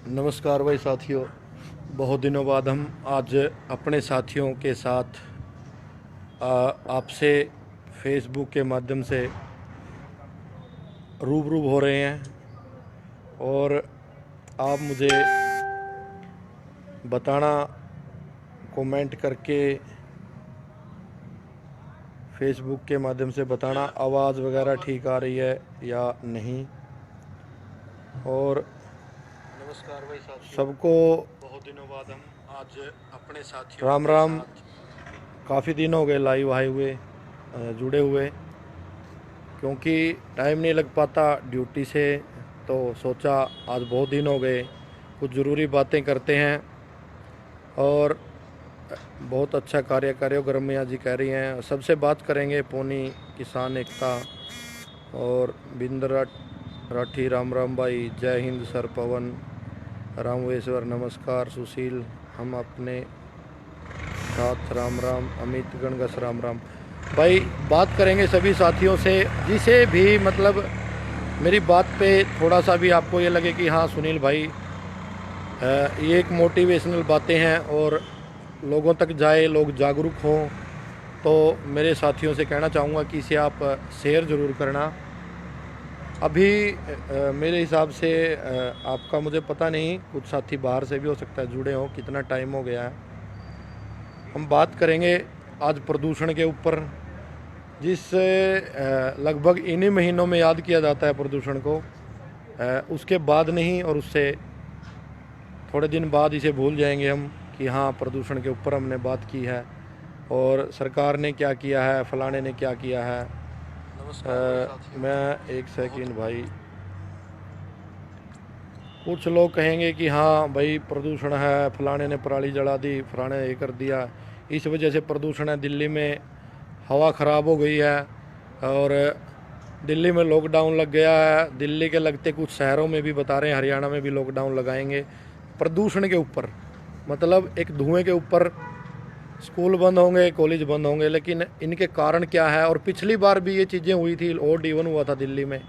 नमस्कार भाई साथियों। बहुत दिनों बाद हम आज अपने साथियों के साथ आपसे फेसबुक के माध्यम से रूबरू हो रहे हैं और आप मुझे बताना कमेंट करके फेसबुक के माध्यम से बताना आवाज़ वगैरह ठीक आ रही है या नहीं। और नमस्कार भाई साथियों, सबको बहुत दिनों बाद हम आज अपने साथियों राम राम। काफ़ी दिन हो गए लाइव आए हुए जुड़े हुए, क्योंकि टाइम नहीं लग पाता ड्यूटी से, तो सोचा आज बहुत दिन हो गए कुछ ज़रूरी बातें करते हैं। और बहुत अच्छा कार्य करो गर्मिया जी कह रही हैं, सबसे बात करेंगे पोनी किसान एकता और बिंद्र राठी। राम राम भाई, जय हिंद सर। पवन रामवेश्वर नमस्कार। सुशील हम अपने साथ राम राम। अमित गणगस राम राम। भाई बात करेंगे सभी साथियों से, जिसे भी मतलब मेरी बात पे थोड़ा सा भी आपको ये लगे कि हाँ सुनील भाई ये एक मोटिवेशनल बातें हैं और लोगों तक जाए, लोग जागरूक हों, तो मेरे साथियों से कहना चाहूँगा कि इसे आप शेयर ज़रूर करना। अभी मेरे हिसाब से आपका मुझे पता नहीं, कुछ साथी बाहर से भी हो सकता है जुड़े हों, कितना टाइम हो गया है। हम बात करेंगे आज प्रदूषण के ऊपर, जिससे लगभग इन्हीं महीनों में याद किया जाता है प्रदूषण को, उसके बाद नहीं, और उससे थोड़े दिन बाद इसे भूल जाएंगे हम कि हाँ प्रदूषण के ऊपर हमने बात की है और सरकार ने क्या किया है, फलाने ने क्या किया है। मैं एक सेकंड भाई, कुछ लोग कहेंगे कि हाँ भाई प्रदूषण है, फलाने ने पराली जला दी, फलाने ये कर दिया, इस वजह से प्रदूषण है। दिल्ली में हवा ख़राब हो गई है और दिल्ली में लॉकडाउन लग गया है। दिल्ली के लगते कुछ शहरों में भी बता रहे हैं, हरियाणा में भी लॉकडाउन लगाएंगे प्रदूषण के ऊपर। मतलब एक धुएं के ऊपर स्कूल बंद होंगे, कॉलेज बंद होंगे। लेकिन इनके कारण क्या है, और पिछली बार भी ये चीज़ें हुई थी, ओड इवन हुआ था दिल्ली में,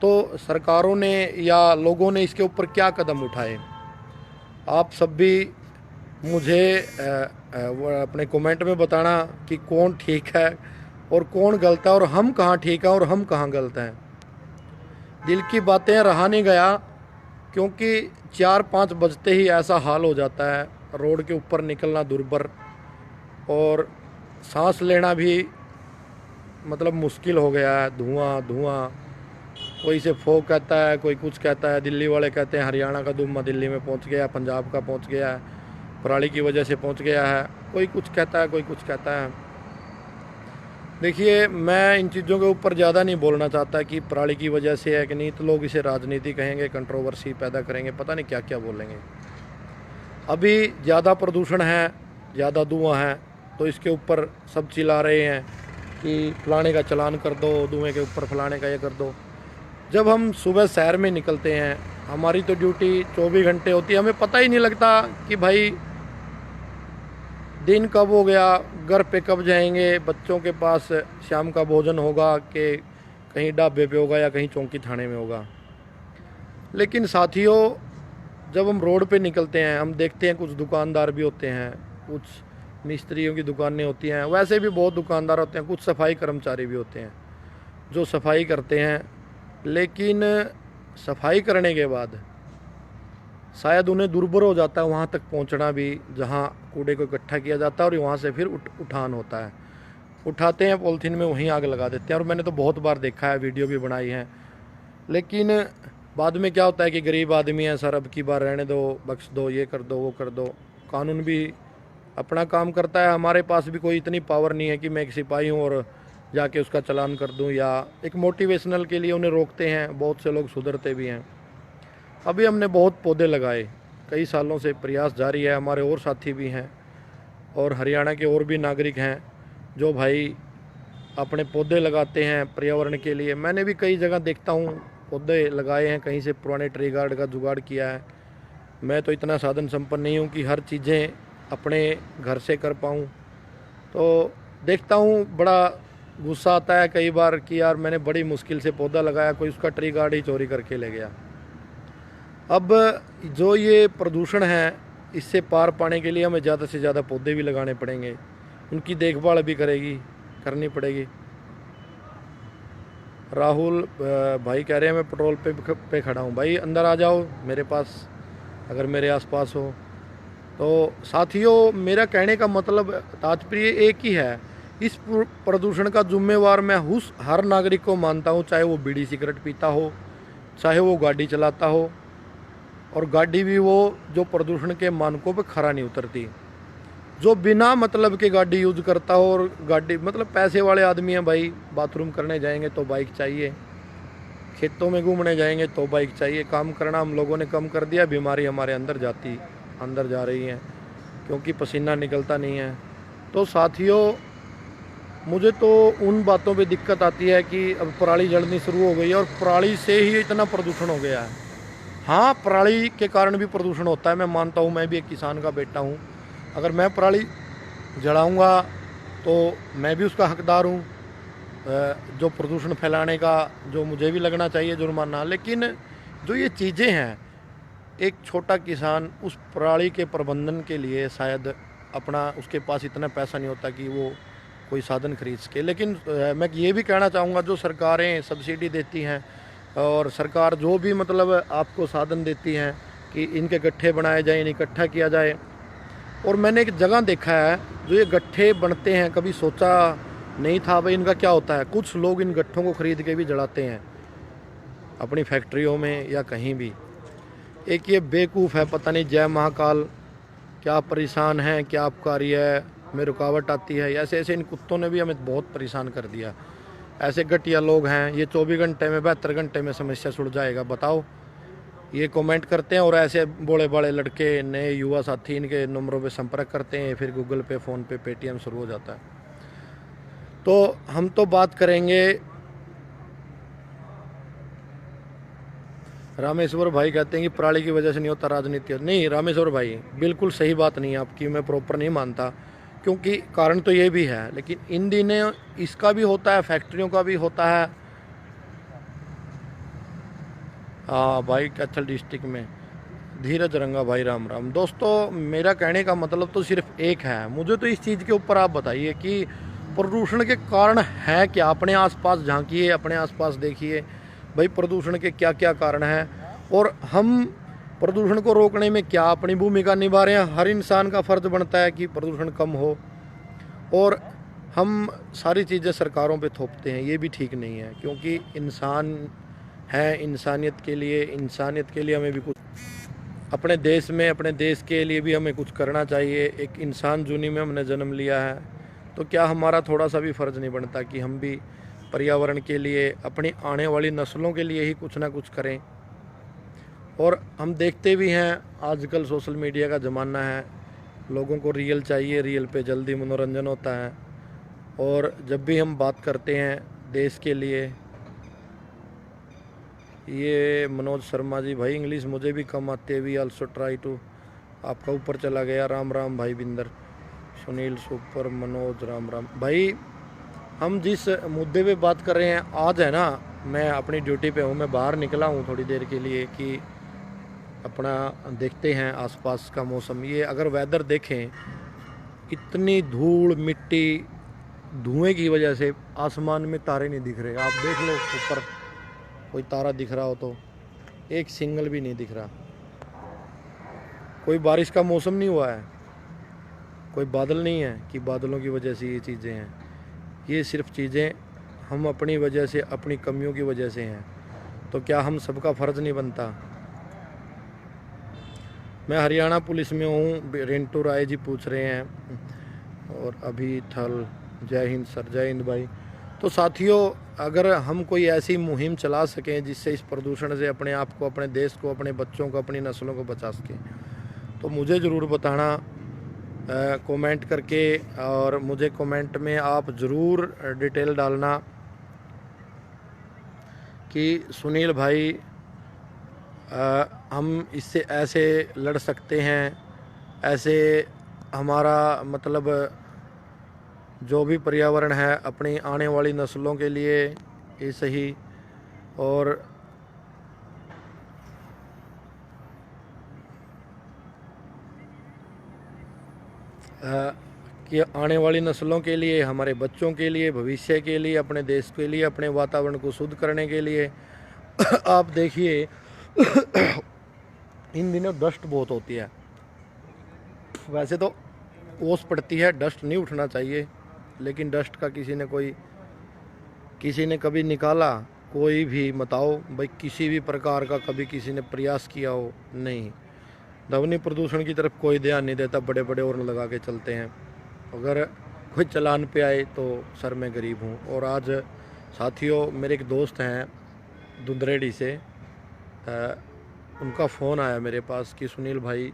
तो सरकारों ने या लोगों ने इसके ऊपर क्या कदम उठाए, आप सब भी मुझे अपने कमेंट में बताना कि कौन ठीक है और कौन गलत है, और हम कहाँ ठीक हैं और हम कहाँ गलत हैं। दिल की बातें रहा नहीं गया, क्योंकि 4-5 बजते ही ऐसा हाल हो जाता है, रोड के ऊपर निकलना दुर्भर और सांस लेना भी मतलब मुश्किल हो गया है। धुआं धुआं, कोई इसे फोग कहता है, कोई कुछ कहता है। दिल्ली वाले कहते हैं हरियाणा का धुआं दिल्ली में पहुंच गया, पंजाब का पहुंच गया है, पराली की वजह से पहुंच गया है। कोई कुछ कहता है, कोई कुछ कहता है। देखिए मैं इन चीज़ों के ऊपर ज़्यादा नहीं बोलना चाहता कि पराली की वजह से है कि नहीं, तो लोग इसे राजनीति कहेंगे, कंट्रोवर्सी पैदा करेंगे, पता नहीं क्या क्या बोलेंगे। अभी ज़्यादा प्रदूषण है, ज़्यादा धुआं है, तो इसके ऊपर सब चिल्ला रहे हैं कि फलाने का चालान कर दो, धुएँ के ऊपर फलाने का ये कर दो। जब हम सुबह शहर में निकलते हैं, हमारी तो ड्यूटी 24 घंटे होती है, हमें पता ही नहीं लगता कि भाई दिन कब हो गया, घर पे कब जाएंगे, बच्चों के पास शाम का भोजन होगा कि कहीं ढाबे पे होगा या कहीं चौकी थाने में होगा। लेकिन साथियों जब हम रोड पे निकलते हैं, हम देखते हैं कुछ दुकानदार भी होते हैं, कुछ मिस्त्रियों की दुकानें होती हैं, वैसे भी बहुत दुकानदार होते हैं, कुछ सफाई कर्मचारी भी होते हैं जो सफाई करते हैं। लेकिन सफाई करने के बाद शायद उन्हें दुर्भर हो जाता है वहाँ तक पहुँचना भी, जहाँ कूड़े को इकट्ठा किया जाता है और वहाँ से फिर उठान होता है। उठाते हैं पॉलीथीन में, वहीं आग लगा देते हैं। और मैंने तो बहुत बार देखा है, वीडियो भी बनाई है। लेकिन बाद में क्या होता है कि गरीब आदमी है, सर अब की बार रहने दो, बख्श दो, ये कर दो, वो कर दो। कानून भी अपना काम करता है, हमारे पास भी कोई इतनी पावर नहीं है कि मैं एक सिपाही हूँ और जाके उसका चालान कर दूँ, या एक मोटिवेशनल के लिए उन्हें रोकते हैं। बहुत से लोग सुधरते भी हैं। अभी हमने बहुत पौधे लगाए, कई सालों से प्रयास जारी है, हमारे और साथी भी हैं और हरियाणा के और भी नागरिक हैं जो भाई अपने पौधे लगाते हैं पर्यावरण के लिए। मैंने भी कई जगह देखता हूँ पौधे लगाए हैं, कहीं से पुराने ट्री गार्ड का जुगाड़ किया है। मैं तो इतना साधन संपन्न नहीं हूँ कि हर चीज़ें अपने घर से कर पाऊँ, तो देखता हूँ बड़ा गुस्सा आता है कई बार कि यार मैंने बड़ी मुश्किल से पौधा लगाया, कोई उसका ट्री गार्ड ही चोरी करके ले गया। अब जो ये प्रदूषण है, इससे पार पाने के लिए हमें ज़्यादा से ज़्यादा पौधे भी लगाने पड़ेंगे, उनकी देखभाल भी करनी पड़ेगी। राहुल भाई कह रहे हैं मैं पेट्रोल पे खड़ा हूँ। भाई अंदर आ जाओ मेरे पास, अगर मेरे आसपास हो तो। साथियों, मेरा कहने का मतलब तात्पर्य एक ही है, इस प्रदूषण का जिम्मेवार मैं हर नागरिक को मानता हूँ, चाहे वो बीड़ी सिगरेट पीता हो, चाहे वो गाड़ी चलाता हो, और गाड़ी भी वो जो प्रदूषण के मानकों पर खरा नहीं उतरती, जो बिना मतलब के गाड़ी यूज करता हो। और गाड़ी मतलब पैसे वाले आदमी हैं भाई, बाथरूम करने जाएंगे तो बाइक चाहिए, खेतों में घूमने जाएंगे तो बाइक चाहिए। काम करना हम लोगों ने कम कर दिया, बीमारी हमारे अंदर जा रही हैं क्योंकि पसीना निकलता नहीं है। तो साथियों, मुझे तो उन बातों पे दिक्कत आती है कि अब पराली जलनी शुरू हो गई है और पराली से ही इतना प्रदूषण हो गया है। हाँ, पराली के कारण भी प्रदूषण होता है, मैं मानता हूँ, मैं भी एक किसान का बेटा हूँ। अगर मैं पराली जलाऊंगा तो मैं भी उसका हकदार हूँ, जो प्रदूषण फैलाने का जो मुझे भी लगना चाहिए जुर्माना। लेकिन जो ये चीज़ें हैं, एक छोटा किसान उस पराली के प्रबंधन के लिए शायद उसके पास इतना पैसा नहीं होता कि वो कोई साधन खरीद सके। लेकिन मैं ये भी कहना चाहूँगा, जो सरकारें सब्सिडी देती हैं और सरकार जो भी मतलब आपको साधन देती हैं कि इनके गट्ठे बनाए जाएं, इन्हें इकट्ठा किया जाए। और मैंने एक जगह देखा है, जो ये गट्ठे बनते हैं, कभी सोचा नहीं था भाई इनका क्या होता है। कुछ लोग इन गट्ठों को खरीद के भी जलाते हैं अपनी फैक्ट्रियों में या कहीं भी। एक ये बेवकूफ़ है, पता नहीं जय महाकाल क्या परेशान है, क्या आपकारी है, में रुकावट आती है, ऐसे ऐसे इन कुत्तों ने भी हमें बहुत परेशान कर दिया। ऐसे घटिया लोग हैं, ये 24 घंटे में 72 घंटे में समस्या सुलझ जाएगा, बताओ। ये कमेंट करते हैं और ऐसे बड़े बड़े लड़के, नए युवा साथी इनके नंबरों पे संपर्क करते हैं, फिर गूगल पे, फ़ोन पे, पेटीएम शुरू हो जाता है। तो हम तो बात करेंगे। रामेश्वर भाई कहते हैं कि पराली की वजह से नहीं होता राजनीति। नहीं रामेश्वर भाई, बिल्कुल सही बात नहीं है आपकी, मैं प्रॉपर नहीं मानता, क्योंकि कारण तो ये भी है। लेकिन इन दिनों इसका भी होता है, फैक्ट्रियों का भी होता है। हाँ भाई, कैथल डिस्ट्रिक्ट में धीरज रंगा भाई, राम राम। दोस्तों, मेरा कहने का मतलब तो सिर्फ एक है, मुझे तो इस चीज़ के ऊपर आप बताइए कि प्रदूषण के कारण है क्या। अपने आसपास झांकिए, अपने आसपास देखिए भाई प्रदूषण के क्या क्या कारण हैं, और हम प्रदूषण को रोकने में क्या अपनी भूमिका निभा रहे हैं। हर इंसान का फ़र्ज बनता है कि प्रदूषण कम हो, और हम सारी चीज़ें सरकारों पे थोपते हैं, ये भी ठीक नहीं है। क्योंकि इंसान है, इंसानियत के लिए हमें भी कुछ अपने देश के लिए भी हमें कुछ करना चाहिए। एक इंसान जूनी में हमने जन्म लिया है, तो क्या हमारा थोड़ा सा भी फ़र्ज़ नहीं बनता कि हम भी पर्यावरण के लिए, अपनी आने वाली नस्लों के लिए ही कुछ ना कुछ करें। और हम देखते भी हैं आजकल सोशल मीडिया का ज़माना है, लोगों को रियल चाहिए, रियल पे जल्दी मनोरंजन होता है। और जब भी हम बात करते हैं देश के लिए, ये मनोज शर्मा जी, भाई इंग्लिश मुझे भी कम आती है, वी आल्सो ट्राई टू। आपका ऊपर चला गया, राम राम भाई बिंदर, सुनील सुपर, मनोज, राम राम भाई। हम जिस मुद्दे पे बात कर रहे हैं आज है ना, मैं अपनी ड्यूटी पे हूँ, मैं बाहर निकला हूँ थोड़ी देर के लिए कि अपना देखते हैं आसपास का मौसम। ये अगर वेदर देखें, इतनी धूल मिट्टी, धुएं की वजह से आसमान में तारे नहीं दिख रहे। आप देख लो ऊपर कोई तारा दिख रहा हो तो, एक सिंगल भी नहीं दिख रहा। कोई बारिश का मौसम नहीं हुआ है, कोई बादल नहीं है कि बादलों की वजह से ये चीज़ें हैं। ये सिर्फ चीज़ें हम अपनी वजह से, अपनी कमियों की वजह से हैं। तो क्या हम सबका फ़र्ज़ नहीं बनता। मैं हरियाणा पुलिस में हूँ, रिंटू राय जी पूछ रहे हैं, और अभी थल, जय हिंद सर, जय हिंद भाई। तो साथियों, अगर हम कोई ऐसी मुहिम चला सकें जिससे इस प्रदूषण से अपने आप को, अपने देश को, अपने बच्चों को, अपनी नस्लों को बचा सकें, तो मुझे ज़रूर बताना कमेंट करके। और मुझे कमेंट में आप ज़रूर डिटेल डालना कि सुनील भाई हम इससे ऐसे लड़ सकते हैं, ऐसे हमारा मतलब जो भी पर्यावरण है अपनी आने वाली नस्लों के लिए ये सही। और कि आने वाली नस्लों के लिए, हमारे बच्चों के लिए, भविष्य के लिए, अपने देश के लिए, अपने वातावरण को शुद्ध करने के लिए आप देखिए इन दिनों डस्ट बहुत होती है। वैसे तो ओस पड़ती है, डस्ट नहीं उठना चाहिए, लेकिन डस्ट का किसी ने कभी निकाला? कोई भी बताओ भाई, किसी भी प्रकार का कभी किसी ने प्रयास किया हो? नहीं। ध्वनि प्रदूषण की तरफ कोई ध्यान नहीं देता, बड़े बड़े हॉर्न लगा के चलते हैं। अगर कोई चालान पे आए तो सर मैं गरीब हूँ। और आज साथियों, मेरे एक दोस्त हैं दुंदरेड़ी से, उनका फ़ोन आया मेरे पास कि सुनील भाई,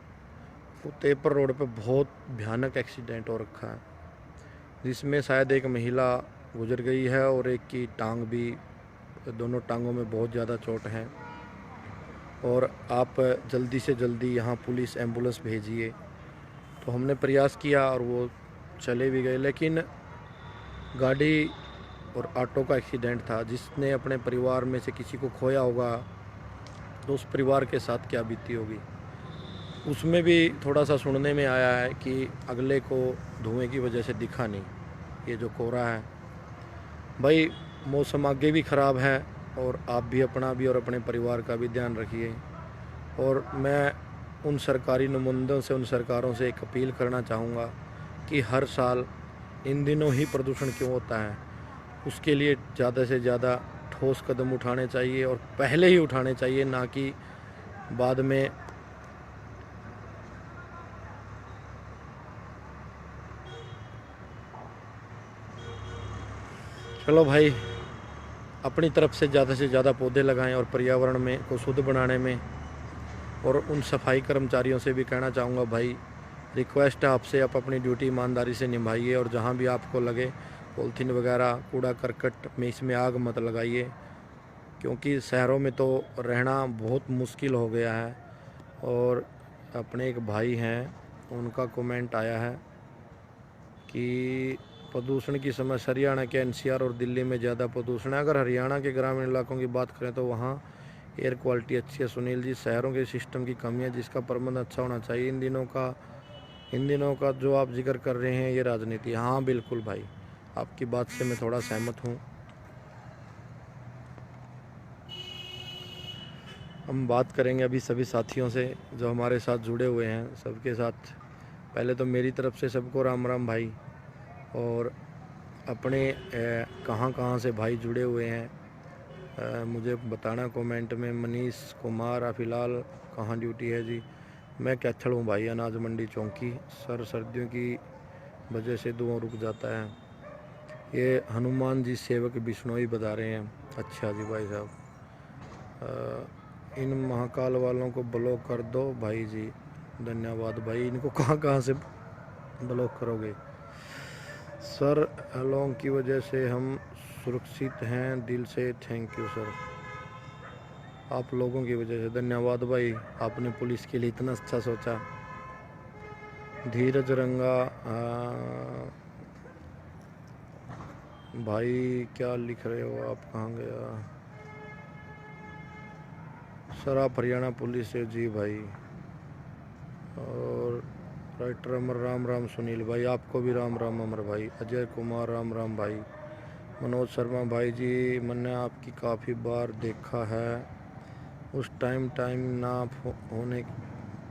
तेपर रोड पे बहुत भयानक एक्सीडेंट हो रखा है, जिसमें शायद एक महिला गुजर गई है और एक की टांग भी, दोनों टांगों में बहुत ज़्यादा चोट है, और आप जल्दी से जल्दी यहाँ पुलिस एम्बुलेंस भेजिए। तो हमने प्रयास किया और वो चले भी गए, लेकिन गाड़ी और ऑटो का एक्सीडेंट था। जिसने अपने परिवार में से किसी को खोया होगा तो उस परिवार के साथ क्या बीती होगी। उसमें भी थोड़ा सा सुनने में आया है कि अगले को धुएं की वजह से दिखा नहीं, ये जो कोहरा है। भाई मौसम आगे भी ख़राब है, और आप भी अपना भी और अपने परिवार का भी ध्यान रखिए। और मैं उन सरकारी नुमाइंदों से, उन सरकारों से एक अपील करना चाहूँगा कि हर साल इन दिनों ही प्रदूषण क्यों होता है, उसके लिए ज़्यादा से ज़्यादा ठोस कदम उठाने चाहिए, और पहले ही उठाने चाहिए, ना कि बाद में। चलो भाई, अपनी तरफ से ज़्यादा पौधे लगाएं, और पर्यावरण में को शुद्ध बनाने में। और उन सफाई कर्मचारियों से भी कहना चाहूँगा भाई, रिक्वेस्ट है आपसे, आप अपनी ड्यूटी ईमानदारी से निभाइए, और जहाँ भी आपको लगे पॉलीथीन वगैरह, कूड़ा करकट में इसमें आग मत लगाइए, क्योंकि शहरों में तो रहना बहुत मुश्किल हो गया है। और अपने एक भाई हैं, उनका कमेंट आया है कि प्रदूषण की समस्या हरियाणा के एनसीआर और दिल्ली में ज़्यादा प्रदूषण है। अगर हरियाणा के ग्रामीण इलाकों की बात करें तो वहाँ एयर क्वालिटी अच्छी है सुनील जी। शहरों के सिस्टम की कमी है, जिसका प्रबंध अच्छा होना चाहिए। इन दिनों का जो आप जिक्र कर रहे हैं, ये राजनीति। हाँ बिल्कुल भाई, आपकी बात से मैं थोड़ा सहमत हूँ। हम बात करेंगे अभी सभी साथियों से जो हमारे साथ जुड़े हुए हैं, सबके साथ पहले तो मेरी तरफ से सबको राम राम भाई। और अपने कहाँ कहाँ से भाई जुड़े हुए हैं, मुझे बताना कमेंट में। मनीष कुमार, फ़िलहाल कहाँ ड्यूटी है जी? मैं कैथल हूँ भाई, अनाज मंडी चौकी। सर सर्दियों की वजह से धुआं रुक जाता है। ये हनुमान जी सेवक बिश्नोई बता रहे हैं। अच्छा जी भाई साहब, इन महाकाल वालों को ब्लॉक कर दो भाई जी। धन्यवाद भाई। इनको कहाँ कहाँ से ब्लॉक करोगे सर? अलोंग की वजह से हम सुरक्षित हैं, दिल से थैंक यू सर। आप लोगों की वजह से धन्यवाद भाई, आपने पुलिस के लिए इतना अच्छा सोचा। धीरज रंगा, भाई क्या लिख रहे हो आप? कहाँ गया सर? आप हरियाणा पुलिस से? जी भाई। और राइटर अमर, राम राम सुनील भाई। आपको भी राम राम अमर भाई। अजय कुमार, राम राम भाई। मनोज शर्मा भाई जी, मैंने आपकी काफ़ी बार देखा है, उस टाइम ना होने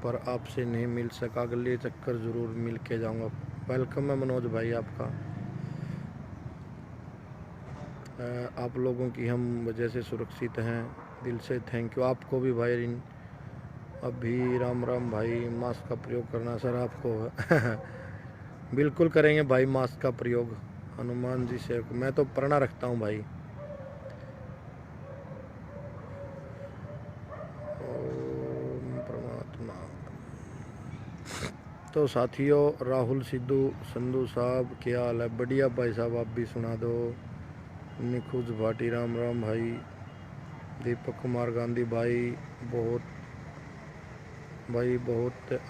पर आपसे नहीं मिल सका, अगले चक्कर ज़रूर मिल के जाऊँगा। वेलकम है मनोज भाई आपका। आप लोगों की हम वजह से सुरक्षित हैं, दिल से थैंक यू। आपको भी भाई अभी राम राम भाई। मास्क का प्रयोग करना सर आपको बिल्कुल करेंगे भाई मास्क का प्रयोग। हनुमान जी से मैं तो प्रणा रखता हूँ भाई। ओम परमात्मा। तो साथियों, राहुल सिद्धू संधू साहब क्या हाल है? बढ़िया भाई साहब, आप भी सुना दो। निखुज भाटी, राम राम भाई। दीपक कुमार गांधी भाई, बहुत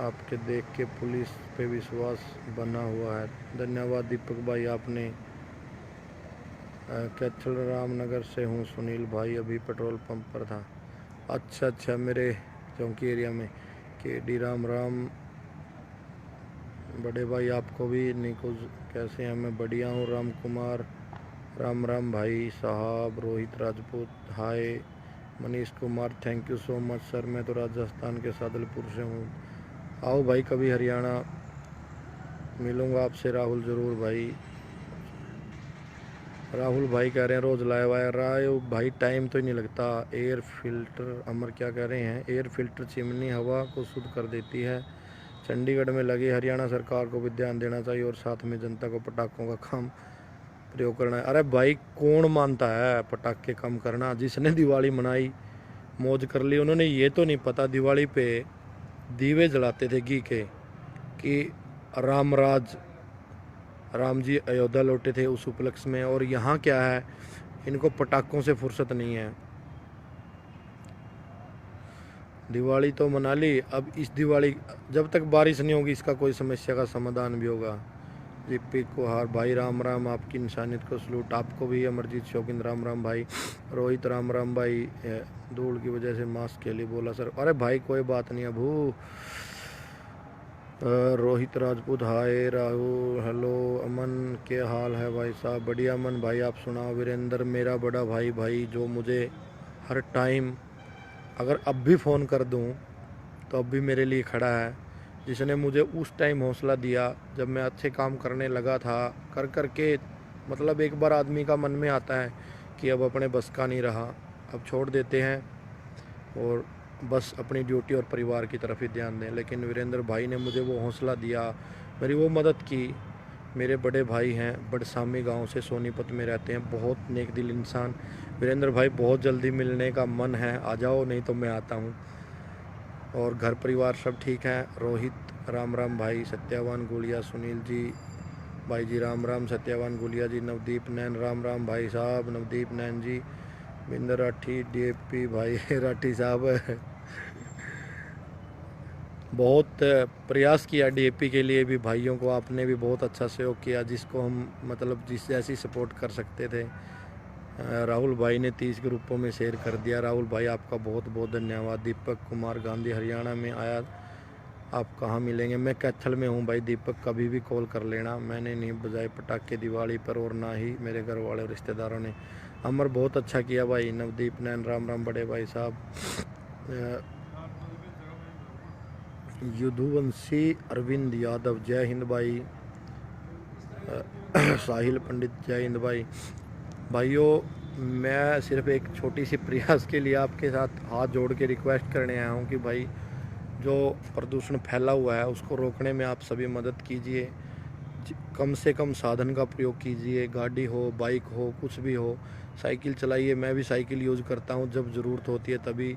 आपके देख के पुलिस पे विश्वास बना हुआ है। धन्यवाद दीपक भाई। आपने कैथल रामनगर से हूँ सुनील भाई, अभी पेट्रोल पंप पर था। अच्छा, मेरे चौकी एरिया में। के डी राम राम बड़े भाई आपको भी निको, कैसे हैं? मैं बढ़िया हूँ। राम कुमार, राम राम भाई साहब। Rohit Rajput, hi. Manish Kumar, thank you so much sir. मैं तो राजस्थान के सादलपुर से हूँ। आओ भाई, कभी हरियाणा मिलूँगा आपसे। राहुल ज़रूर भाई। राहुल भाई कह रहे हैं रोज़ लाइव आया रहा है भाई, टाइम तो ही नहीं लगता। एयर फिल्टर, अमर क्या कह रहे हैं? एयर फिल्टर चिमनी हवा को शुद्ध कर देती है। चंडीगढ़ में लगी, हरियाणा सरकार को भी ध्यान देना चाहिए और साथ में जनता को पटाखों का कम प्रयोग करना है। अरे भाई, कौन मानता है पटाखे कम करना? जिसने दिवाली मनाई, मौज कर ली, उन्होंने ये तो नहीं पता दिवाली पे दीवे जलाते थे घी के, कि राम जी अयोध्या लौटे थे उस उपलक्ष्य में। और यहाँ क्या है, इनको पटाखों से फुर्सत नहीं है। दिवाली तो मना ली, अब इस दिवाली जब तक बारिश नहीं होगी इसका कोई समस्या का समाधान भी होगा। जीपी कुहार भाई, राम राम। आपकी इंसानियत को सलूट। आपको भी। अमरजीत शौकीन, राम राम भाई। रोहित, राम राम भाई। धूल की वजह से मास्क के लिए बोला सर। अरे भाई कोई बात नहीं अबू। रोहित राजपूत, हाय। राहुल, हेलो। अमन, क्या हाल है भाई साहब? बढ़िया अमन भाई, आप सुनाओ? वीरेंद्र, मेरा बड़ा भाई जो मुझे हर टाइम, अगर अब भी फ़ोन कर दूं तो अब भी मेरे लिए खड़ा है, जिसने मुझे उस टाइम हौसला दिया जब मैं अच्छे काम करने लगा था। कर कर के मतलब एक बार आदमी का मन में आता है कि अब अपने बस का नहीं रहा, अब छोड़ देते हैं और बस अपनी ड्यूटी और परिवार की तरफ ही ध्यान दें। लेकिन वीरेंद्र भाई ने मुझे वो हौसला दिया, मेरी वो मदद की। मेरे बड़े भाई हैं, बड़सामी गांव से सोनीपत में रहते हैं, बहुत नेक दिल इंसान। वीरेंद्र भाई बहुत जल्दी मिलने का मन है, आ जाओ, नहीं तो मैं आता हूँ। और घर परिवार सब ठीक है? रोहित, राम राम भाई। सत्यावान गुलिया, सुनील जी भाई जी, राम राम। सत्यावान गुलिया जी। नवदीप नैन, राम राम भाई साहब। नवदीप नैन जी। बिंदर राठी, डीएपी भाई राठी साहब बहुत प्रयास किया डीएपी के लिए भी भाइयों को, आपने भी बहुत अच्छा सहयोग किया, जिसको हम मतलब जिस जैसी सपोर्ट कर सकते थे। राहुल भाई ने 30 ग्रुपों में शेयर कर दिया। राहुल भाई आपका बहुत बहुत धन्यवाद। दीपक कुमार गांधी, हरियाणा में आया, आप कहाँ मिलेंगे? मैं कैथल में हूँ भाई दीपक, कभी भी कॉल कर लेना। मैंने नहीं बजाए पटाखे दिवाली पर और ना ही मेरे घर वाले और रिश्तेदारों ने। अमर बहुत अच्छा किया भाई। नवदीप नैन, राम राम बड़े भाई साहब। युद्धवंशी अरविंद यादव, जय हिंद भाई। साहिल पंडित, जय हिंद भाई। भाइयों, मैं सिर्फ एक छोटी सी प्रयास के लिए आपके साथ हाथ जोड़ के रिक्वेस्ट करने आया हूँ कि भाई जो प्रदूषण फैला हुआ है उसको रोकने में आप सभी मदद कीजिए। कम से कम साधन का प्रयोग कीजिए, गाड़ी हो, बाइक हो, कुछ भी हो। साइकिल चलाइए, मैं भी साइकिल यूज़ करता हूँ, जब ज़रूरत होती है तभी।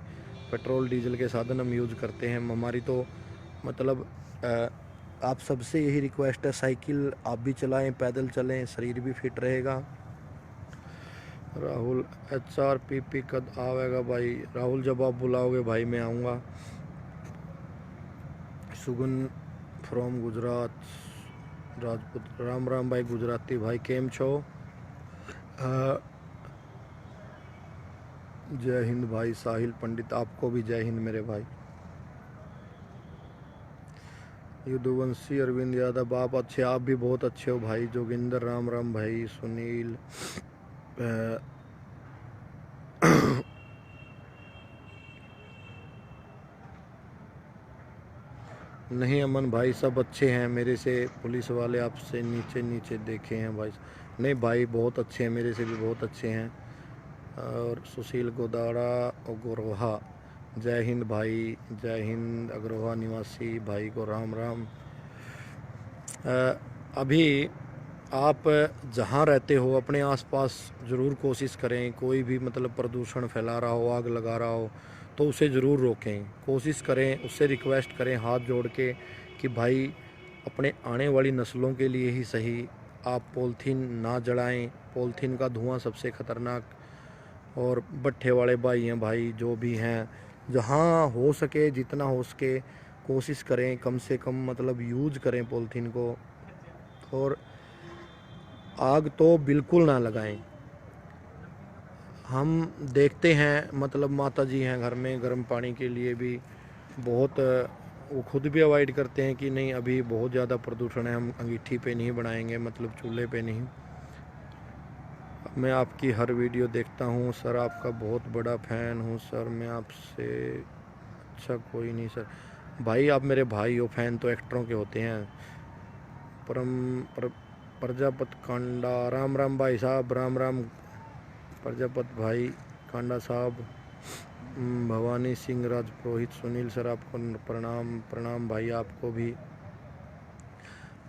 पेट्रोल डीजल के साधन हम यूज़ करते हैं। हमारी तो मतलब आप सबसे यही रिक्वेस्ट है, साइकिल आप भी चलाएं, पैदल चलें, शरीर भी फिट रहेगा। राहुल, HRPP कब आवेगा भाई? राहुल जब आप बुलाओगे भाई मैं आऊँगा। सुगन फ्रॉम गुजरात, राजपूत, राम राम भाई गुजराती भाई, केम छो? जय हिंद भाई। साहिल पंडित, आपको भी जय हिंद मेरे भाई। युद्धवंशी अरविंद यादव, आप अच्छे, आप भी बहुत अच्छे हो भाई। जोगिंदर, राम राम भाई। सुनील, नहीं अमन भाई सब अच्छे हैं मेरे से। पुलिस वाले आपसे नीचे नीचे देखे हैं भाई? नहीं भाई, बहुत अच्छे हैं, मेरे से भी बहुत अच्छे हैं। और सुशील गोदाड़ा अग्रोहा, जय हिंद भाई। जय हिंद। अग्रोहा निवासी भाई को राम राम। अभी आप जहाँ रहते हो अपने आसपास ज़रूर कोशिश करें, कोई भी मतलब प्रदूषण फैला रहा हो, आग लगा रहा हो तो उसे ज़रूर रोकें। कोशिश करें, उससे रिक्वेस्ट करें हाथ जोड़ के कि भाई अपने आने वाली नस्लों के लिए ही सही आप पॉलीथीन ना जलाएं। पॉलीथीन का धुआं सबसे ख़तरनाक। और भट्ठे वाले भाई हैं भाई, जो भी हैं, जहाँ हो सके जितना हो सके कोशिश करें कम से कम मतलब यूज करें पॉलीथीन को। और आग तो बिल्कुल ना लगाएं। हम देखते हैं मतलब माता जी हैं घर में गर्म पानी के लिए भी बहुत वो खुद भी अवॉइड करते हैं कि नहीं अभी बहुत ज़्यादा प्रदूषण है, हम अंगीठी पे नहीं बनाएंगे, मतलब चूल्हे पे नहीं। मैं आपकी हर वीडियो देखता हूँ सर, आपका बहुत बड़ा फ़ैन हूँ सर, मैं आपसे अच्छा कोई नहीं सर। भाई आप मेरे भाई हो, फ़ैन तो एक्टरों के होते हैं। परम पर, प्रजापत कांडा, राम राम भाई साहब, राम राम प्रजापत भाई कांडा साहब। भवानी सिंह राजपुरोहित, सुनील सर आपको प्रणाम। प्रणाम भाई आपको भी।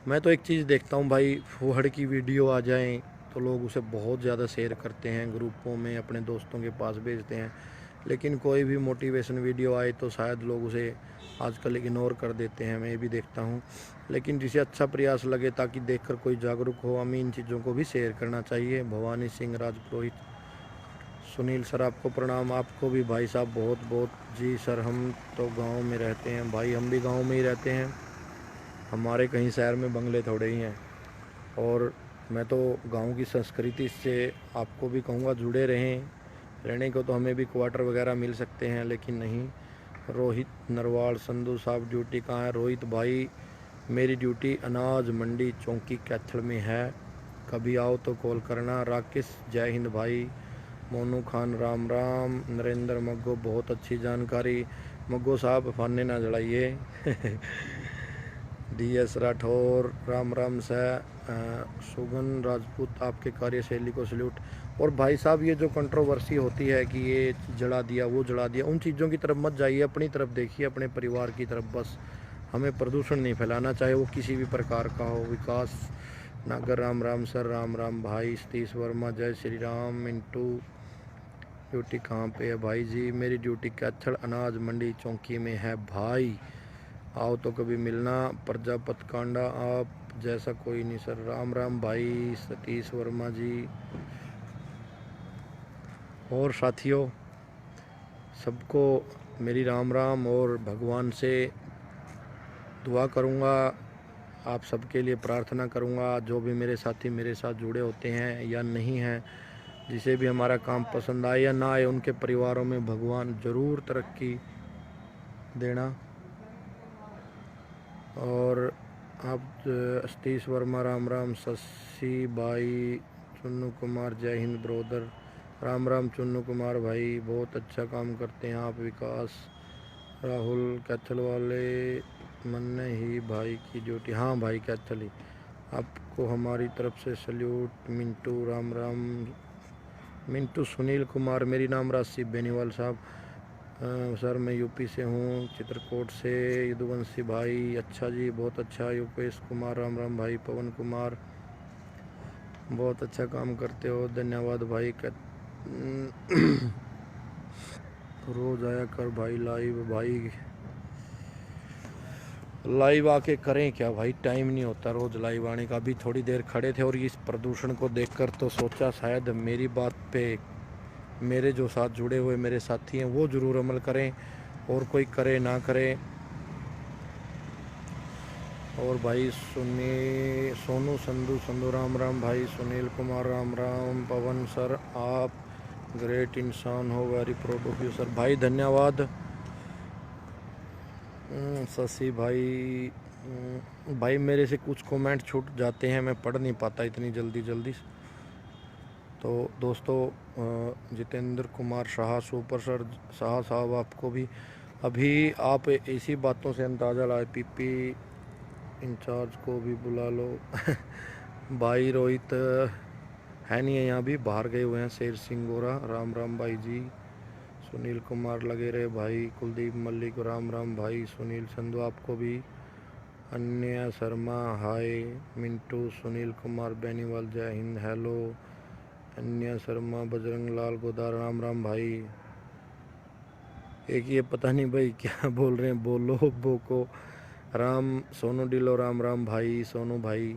मैं तो एक चीज़ देखता हूँ भाई, फूहड़ की वीडियो आ जाए तो लोग उसे बहुत ज़्यादा शेयर करते हैं, ग्रुपों में अपने दोस्तों के पास भेजते हैं। लेकिन कोई भी मोटिवेशन वीडियो आए तो शायद लोग उसे आजकल इग्नोर कर देते हैं, मैं ये भी देखता हूँ। लेकिन जिसे अच्छा प्रयास लगे ताकि देखकर कोई जागरूक हो, हमें इन चीज़ों को भी शेयर करना चाहिए। भवानी सिंह राजपुरोहित, सुनील सर आपको प्रणाम। आपको भी भाई साहब बहुत बहुत। जी सर, हम तो गांव में रहते हैं भाई, हम भी गांव में ही रहते हैं, हमारे कहीं शहर में बंगले थोड़े ही हैं। और मैं तो गांव की संस्कृति से आपको भी कहूँगा जुड़े रहें। रहने को तो हमें भी क्वार्टर वगैरह मिल सकते हैं, लेकिन नहीं। रोहित नरवाल, संधू साहब ड्यूटी कहाँ है? रोहित भाई मेरी ड्यूटी अनाज मंडी चौकी कैथल में है, कभी आओ तो कॉल करना। राकेश जय हिंद भाई। मोनू खान राम राम। नरेंद्र मग्गो बहुत अच्छी जानकारी। मग्गो साहब फाने ना जड़ाइए। DS Rathore Ram Ram sir. सुगन राजपूत आपके कार्यशैली को सल्यूट। और भाई साहब ये जो कंट्रोवर्सी होती है कि ये जला दिया वो जला दिया, उन चीज़ों की तरफ मत जाइए, अपनी तरफ देखिए, अपने परिवार की तरफ बस। हमें प्रदूषण नहीं फैलाना, चाहे वो किसी भी प्रकार का हो। विकास नागर राम राम सर, राम राम भाई। सतीश वर्मा जय श्री राम। मिंटू ड्यूटी कहाँ पे है भाई जी? मेरी ड्यूटी कैथल अनाज मंडी चौकी में है भाई, आओ तो कभी मिलना। प्रजापत कांडा आप जैसा कोई नहीं सर, राम राम भाई सतीश वर्मा जी। और साथियों सबको मेरी राम राम, और भगवान से दुआ करूँगा, आप सबके लिए प्रार्थना करूँगा। जो भी मेरे साथी मेरे साथ जुड़े होते हैं या नहीं हैं, जिसे भी हमारा काम पसंद आए या ना आए, उनके परिवारों में भगवान ज़रूर तरक्की देना। और आप सतीश वर्मा राम राम। शशि भाई, चुन्नू कुमार जय हिंद ब्रोदर, राम राम चुन्नू कुमार भाई, बहुत अच्छा काम करते हैं आप। विकास राहुल कैथल वाले मन्ने ही भाई की ड्यूटी, हाँ भाई कैथल ही, आपको हमारी तरफ से सल्यूट। मिंटू राम राम। मिंटू सुनील कुमार, मेरी नाम राशि बेनीवाल साहब। सर मैं यूपी से हूँ, चित्रकूट से। यदुवंशी भाई, अच्छा जी बहुत अच्छा। युपेश कुमार राम राम भाई। पवन कुमार बहुत अच्छा काम करते हो, धन्यवाद भाई। रोज आया कर भाई लाइव, भाई लाइव आके करें क्या भाई, टाइम नहीं होता रोज लाइव आने का। अभी थोड़ी देर खड़े थे और इस प्रदूषण को देखकर तो सोचा शायद मेरी बात पे मेरे जो साथ जुड़े हुए मेरे साथी हैं वो ज़रूर अमल करें, और कोई करे ना करे। और भाई सोनू संधू राम राम भाई। सुनील कुमार राम राम। पवन सर आप ग्रेट इंसान हो, very proud of you sir. भाई धन्यवाद। शशि भाई, भाई मेरे से कुछ कमेंट छूट जाते हैं, मैं पढ़ नहीं पाता इतनी जल्दी। तो दोस्तों जितेंद्र कुमार शाह, सुपर सर शाह साहब आपको भी अभी आप इसी बातों से अंदाज़ा लाए। पीपी इंचार्ज को भी बुला लो। भाई रोहित है नहीं है यहाँ भी, बाहर गए हुए हैं। शेर सिंह गोरा राम राम भाई जी। सुनील कुमार लगे रहे भाई। कुलदीप मल्लिक राम राम भाई। सुनील संधू आपको भी। अन्य शर्मा हाय। मिंटू सुनील कुमार बेनीवाल जय हिंद हेलो। अन्य शर्मा बजरंग लाल गोदार राम राम भाई। एक ये पता नहीं भाई क्या बोल रहे हैं, बोलो बोको राम। सोनू डिलो राम राम भाई। सोनू भाई,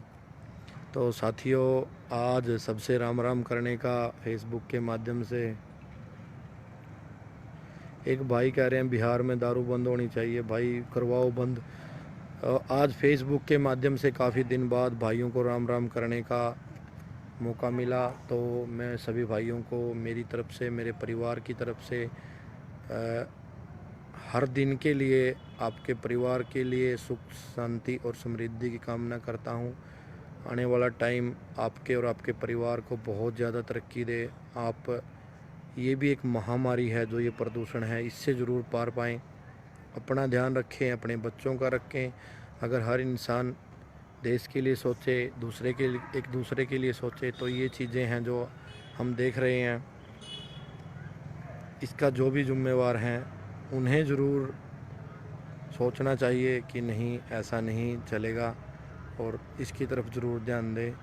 तो साथियों आज सबसे राम राम करने का फेसबुक के माध्यम से। एक भाई कह रहे हैं बिहार में दारू बंद होनी चाहिए, भाई करवाओ बंद। आज फेसबुक के माध्यम से काफ़ी दिन बाद भाइयों को राम राम करने का मौका मिला, तो मैं सभी भाइयों को मेरी तरफ से, मेरे परिवार की तरफ से हर दिन के लिए, आपके परिवार के लिए सुख शांति और समृद्धि की कामना करता हूँ। आने वाला टाइम आपके और आपके परिवार को बहुत ज़्यादा तरक्की दे। आप, ये भी एक महामारी है जो ये प्रदूषण है, इससे ज़रूर पार पाएँ। अपना ध्यान रखें, अपने बच्चों का रखें। अगर हर इंसान देश के लिए सोचे, एक दूसरे के लिए सोचे, तो ये चीज़ें हैं जो हम देख रहे हैं, इसका जो भी जिम्मेवार हैं उन्हें ज़रूर सोचना चाहिए कि नहीं, ऐसा नहीं चलेगा, और इसकी तरफ ज़रूर ध्यान दें।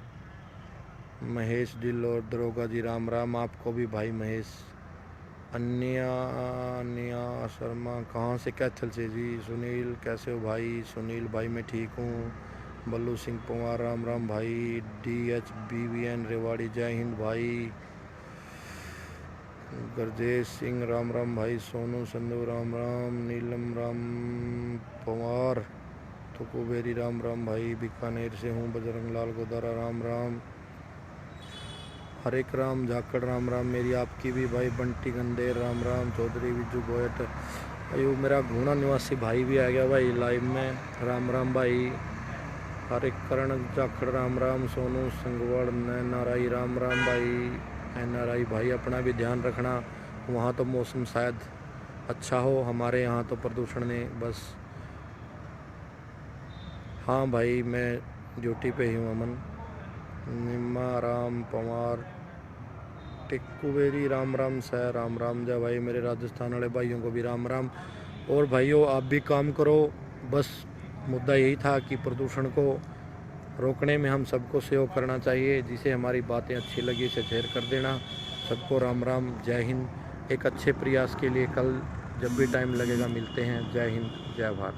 महेश डिल और दरोगा जी, राम राम आपको भी भाई महेश। अन्या शर्मा कहाँ से, कैथल से जी। सुनील कैसे हो भाई? सुनील भाई मैं ठीक हूँ। बल्लू सिंह पंवार, राम राम भाई। DHBVN रेवाड़ी, जय हिंद भाई। गरजेश सिंह, राम राम भाई। सोनू संधू, राम राम। नीलम राम पंवार, तो कुबेरी, राम राम भाई। बीकानेर से हूँ। बजरंग लाल गोदारा, राम राम। हरे राम झाकड़, राम राम। मेरी आपकी भी भाई। बंटी गंदेर, राम राम। चौधरी विजू गोयट, अयो मेरा घूना निवासी भाई भी आ गया भाई लाइव में, राम राम भाई। हरे करण झाकड़, राम राम। सोनू संगवाड़, NRI, राम राम भाई। NRI भाई अपना भी ध्यान रखना, वहाँ तो मौसम शायद अच्छा हो, हमारे यहाँ तो प्रदूषण ने बस। हाँ भाई मैं ड्यूटी पे ही हूँ अमन। निम्मा राम पंवार, टिक्कुवेरी, राम राम सर, राम राम जय भाई। मेरे राजस्थान वाले भाइयों को भी राम राम। और भाइयों आप भी काम करो, बस मुद्दा यही था कि प्रदूषण को रोकने में हम सबको सहयोग करना चाहिए। जिसे हमारी बातें अच्छी लगी इसे शेयर कर देना। सबको राम राम, जय हिंद। एक अच्छे प्रयास के लिए कल जब भी टाइम लगेगा मिलते हैं। जय हिंद, जय भारत।